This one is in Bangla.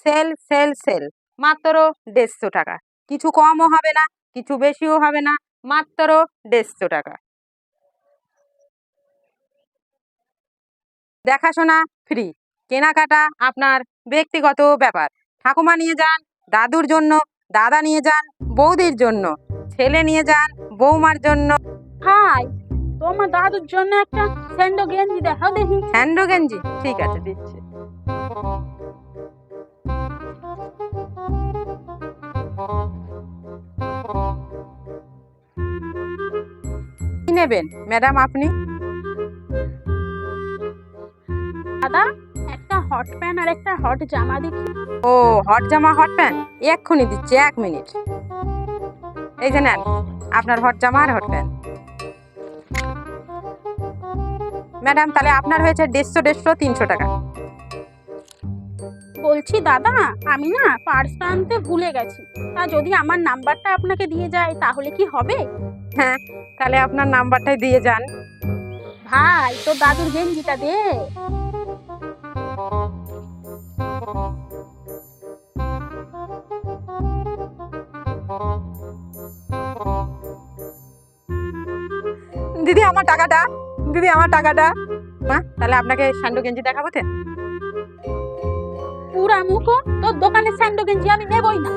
সেল সেল সেল, মাত্র 150 টাকা। কিছু কমও হবে না, কিছু বেশিও হবে না, মাত্র 150 টাকা। দেখাশোনা ফ্রি, কেনাকাটা আপনার ব্যক্তিগত ব্যাপার। ঠাকুমা নিয়ে যান দাদুর জন্য, দাদা নিয়ে যান বৌদির জন্য, ছেলে নিয়ে যান বৌমার জন্য। ভাই, তোমার দাদুর জন্য একটা স্যান্ডো গেঞ্জি দেখাও দেখি। স্যান্ডো গেঞ্জি, ঠিক আছে দিচ্ছি। কি নেবেন ম্যাডাম আপনি? দাদা, একটা হট প্যান্ট আর একটা হট জামা দেখি। ও, হট জামা হট প্যান্ট এক্ষুনি দিচ্ছি, 1 মিনিট। এই যে নেন আপনার হট জামা আর হট প্যান্ট। ম্যাডাম তাহলে আপনার হয়েছে 150 300 টাকা। বলছি দাদা, আমি না পার্সটা আনতে ভুলে গেছি। তা যদি আমার নাম্বারটা আপনাকে দিয়ে যায় তাহলে কি হবে? হ্যাঁ, তাহলে আপনার নাম্বারটাই দিয়ে যান। ভাই, তো দাদুর গেঞ্জিটা দে। দিদি আমার টাকাটা, দিদি আমার টাকাটা। মা তাহলে আপনাকে স্যান্ডো গেঞ্জি দেখাবো তো। পুরা মুখো, তোর দোকানের স্যান্ডো গেঞ্জি আমি নেবই না।